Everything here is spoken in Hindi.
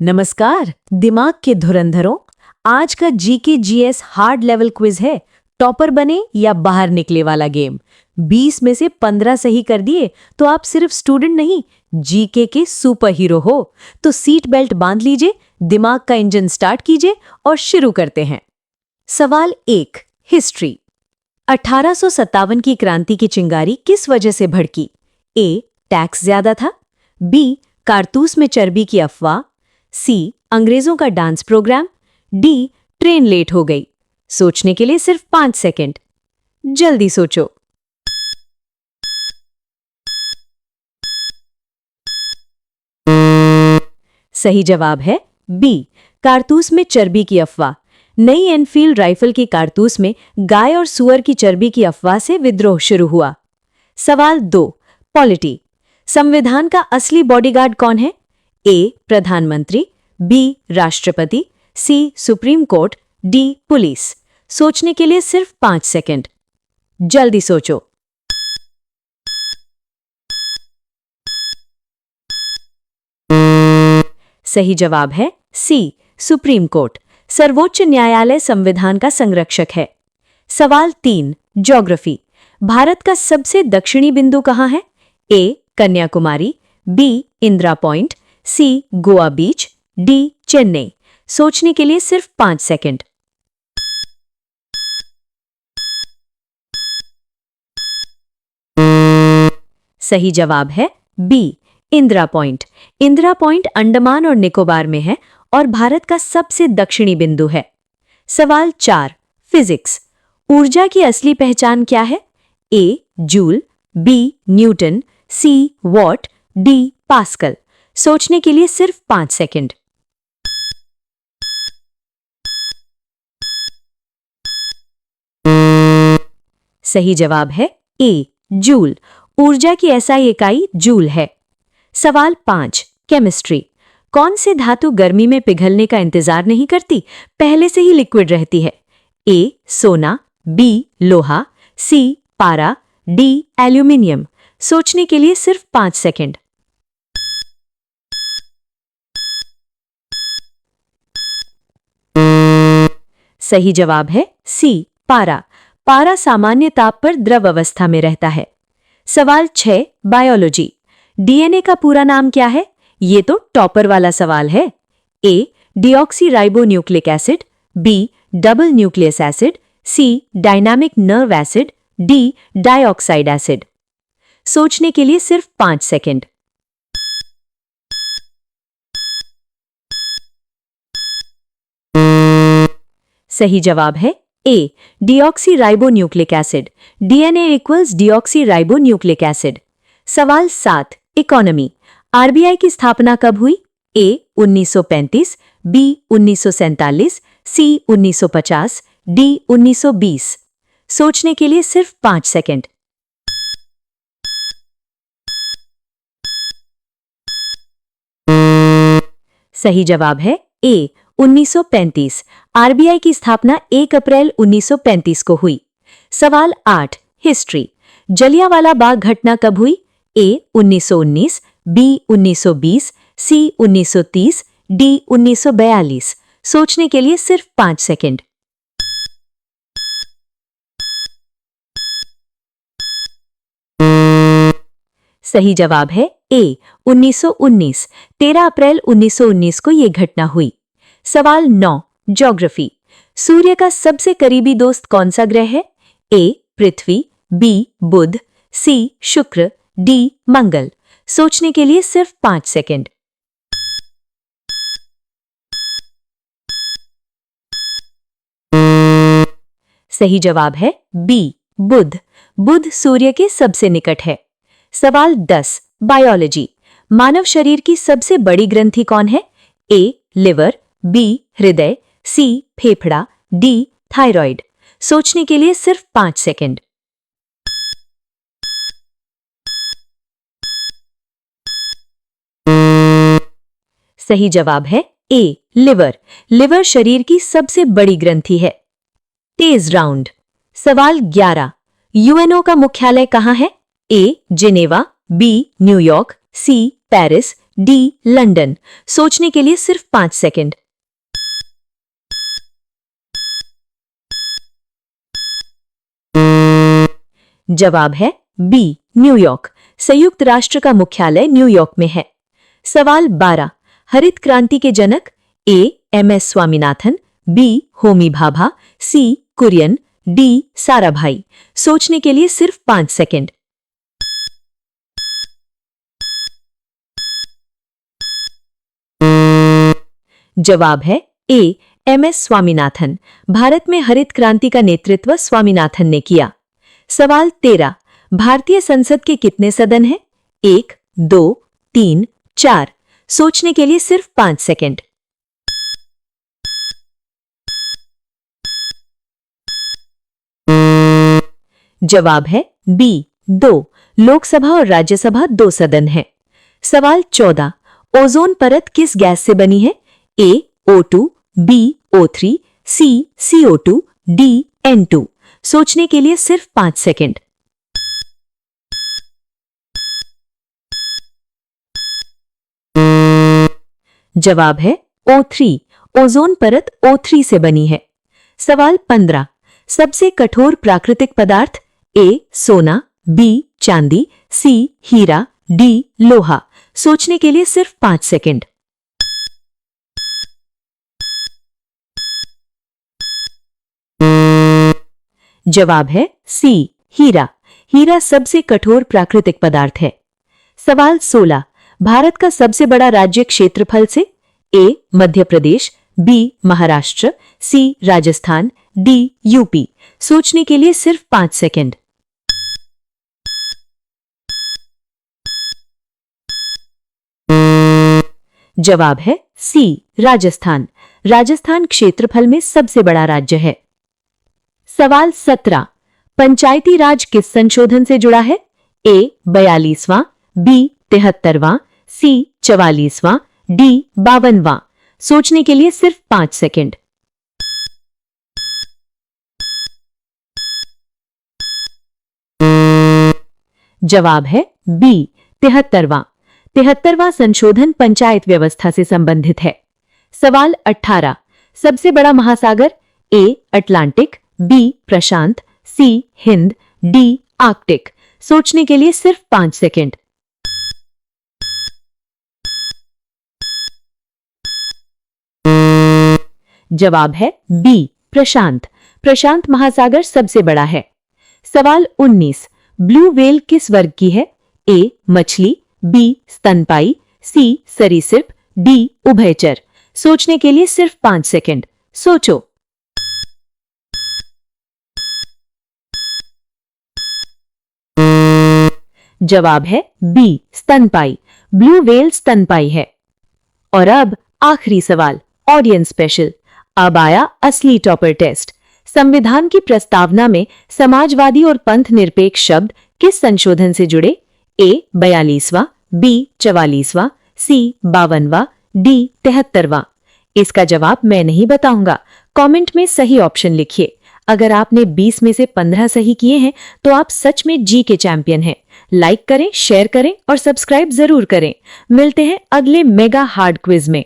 नमस्कार दिमाग के धुरंधरों। आज का GK GS hard level quiz है। टॉपर बने या बाहर निकले वाला गेम। 20 में से 15 सही कर दिए तो आप सिर्फ स्टूडेंट नहीं, जीके के सुपर हीरो हो। तो सीट बेल्ट बांध लीजिए, दिमाग का इंजन स्टार्ट कीजिए और शुरू करते हैं। सवाल 1, हिस्ट्री। 1857 की क्रांति की चिंगारी किस वजह से भड़की? ए, टैक्स ज्यादा था। बी, कारतूस में चर्बी की अफवाह। सी, अंग्रेजों का dance programme. D, train late हो गई। सोचने के लिए सिर्फ 5 सेकंड। जल्दी सोचो। सही जवाब है बी, कारतूस में चर्बी की अफवाह। नई एनफील्ड राइफल की कारतूस में गाय और सुअर की चर्बी की अफवाह से विद्रोह शुरू हुआ। सवाल 2, पॉलिटी। संविधान का असली बॉडीगार्ड कौन है? ए, प्रधानमंत्री। बी, राष्ट्रपति। सी, सुप्रीम कोर्ट। D, police. सोचने के लिए सिर्फ 5 सेकंड। जल्दी सोचो। सही जवाब है सी, सुप्रीम कोर्ट। सर्वोच्च न्यायालय संविधान का संरक्षक है। सवाल 3, ज्योग्राफी। भारत का सबसे दक्षिणी बिंदु कहाँ है? A, Kanyakumari. B, Indira point. C, Goa beach. D, Chennai. सोचने के लिए सिर्फ 5 सेकंड। सही जवाब है B, Indira point. Indira point Andaman और निकोबार में है और भारत का सबसे दक्षिणी बिंदु है। सवाल 4, फिजिक्स। ऊर्जा की असली पहचान क्या है? A, joule. B, newton. C, watt. D, pascal. सोचने के लिए सिर्फ 5 सेकंड। सही जवाब है ए, जूल। ऊर्जा की एसआई इकाई जूल है। सवाल 5, केमिस्ट्री। कौन से धातु गर्मी में पिघलने का इंतजार नहीं करती, पहले से ही लिक्विड रहती है? ए, सोना। बी, लोहा। सी, पारा। D, aluminium. सोचने के लिए सिर्फ 5 सेकंड। सही जवाब है सी, पारा। पारा सामान्य ताप पर द्रव अवस्था में रहता है। सवाल 6, बायोलॉजी। डीएनए का पूरा नाम क्या है? ये तो टॉपर वाला सवाल है। A, deoxy ribo nucleic acid. B, double nucleus acid. C, dynamic nerve acid. D, dioxide acid. सोचने के लिए सिर्फ 5 सेकंड। सही जवाब है A, deoxy ribo nucleic acid. DNA equals deoxy ribo nucleic acid. सवाल 7, इकोनॉमी। आरबीआई की स्थापना कब हुई? ए, 1935। बी, 1947। सी, 1950। डी, 1920। सोचने के लिए सिर्फ 5 सेकंड। सही जवाब है ए, 1935। आरबीआई की स्थापना 1 अप्रैल 1935 को हुई। सवाल 8, हिस्ट्री। जलियांवाला बाग घटना कब हुई? ए, 1919। बी, 1920। सी, 1930। डी, 1942। सोचने के लिए सिर्फ 5 सेकंड। सही जवाब है ए, 1919। 13 अप्रैल 1919 को यह घटना हुई। सवाल 9, ज्योग्राफी। सूर्य का सबसे करीबी दोस्त कौन सा ग्रह है? ए, पृथ्वी। बी, बुध। सी, शुक्र। डी, मंगल। सोचने के लिए सिर्फ 5 सेकंड। सही जवाब है बी, बुध। बुध सूर्य के सबसे निकट है। सवाल 10, बायोलॉजी। मानव शरीर की सबसे बड़ी ग्रंथि कौन है? ए, लिवर। बी, हृदय। सी, फेफड़ा। D, thyroid. सोचने के लिए सिर्फ 5 सेकंड। सही जवाब है ए, लिवर। लिवर शरीर की सबसे बड़ी ग्रंथि है। तेज राउंड। सवाल 11, यूएनओ का मुख्यालय कहाँ है? A, Geneva. B, New York. C, Paris. D London. सोचने के लिए सिर्फ 5 सेकंड। जवाब है बी न्यूयॉर्क। संयुक्त राष्ट्र का मुख्यालय न्यूयॉर्क में है। सवाल 12। हरित क्रांति के जनक A M S Swaminathan, B Homi Bhabha, C Kurien, D Sarabhai. सोचने के लिए सिर्फ 5 सेकंड। जवाब है A M S Swaminathan. Bharat में हरित क्रांति का नेतृत्व स्वामीनाथन ने किया। सवाल 13। भारतीय संसद के कितने सदन हैं? 1, 2, 3, 4। सोचने के लिए सिर्फ 5 सेकंड। जवाब है बी 2। लोकसभा और राज्यसभा 2 सदन हैं। सवाल 14। ओजोन परत किस गैस से बनी है? ए O2, बी O3, सी CO2, डी N2। सोचने के लिए सिर्फ 5 सेकंड। जवाब है O3। ओजोन परत O3 से बनी है। सवाल 15। सबसे कठोर प्राकृतिक पदार्थ? ए सोना, बी चांदी, सी हीरा, डी लोहा। सोचने के लिए सिर्फ 5 सेकंड। जवाब है सी हीरा। हीरा सबसे कठोर प्राकृतिक पदार्थ है। सवाल 16। भारत का सबसे बड़ा राज्य क्षेत्रफल से? ए मध्य प्रदेश, बी महाराष्ट्र, सी राजस्थान, डी यूपी। सोचने के लिए सिर्फ 5 सेकंड। जवाब है सी राजस्थान। राजस्थान क्षेत्रफल में सबसे बड़ा राज्य है। सवाल 17। पंचायती राज किस संशोधन से जुड़ा है? ए 42वां, बी 73वां, सी 44वां, डी 52वां। सोचने के लिए सिर्फ 5 सेकंड। जवाब है बी 73वां। 73वां संशोधन पंचायत व्यवस्था से संबंधित है। सवाल 18। सबसे बड़ा महासागर? ए अटलांटिक, बी प्रशांत, सी हिंद, डी आर्कटिक। सोचने के लिए सिर्फ 5 सेकंड। जवाब है बी प्रशांत। प्रशांत महासागर सबसे बड़ा है। सवाल 19। ब्लू व्हेल किस वर्ग की है? ए मछली, बी स्तनपाई, सी सरीसृप, डी उभयचर। सोचने के लिए सिर्फ 5 सेकंड। सोचो। जवाब है बी स्तनपाई। ब्लू व्हेल स्तनपाई है। और अब आखिरी सवाल, ऑडियंस स्पेशल। अब आया असली टॉपर टेस्ट। संविधान की प्रस्तावना में समाजवादी और पंथ निरपेक्ष शब्द किस संशोधन से जुड़े? ए 42वां, बी 44वां, सी 52वां, डी 73वां। इसका जवाब मैं नहीं बताऊंगा। कमेंट में सही ऑप्शन लिखिए। अगर आपने 20 में से 15 सही किए हैं तो आप सच में जी के चैंपियन हैं। लाइक करें, शेयर करें और सब्सक्राइब जरूर करें। मिलते हैं अगले मेगा हार्ड क्विज में।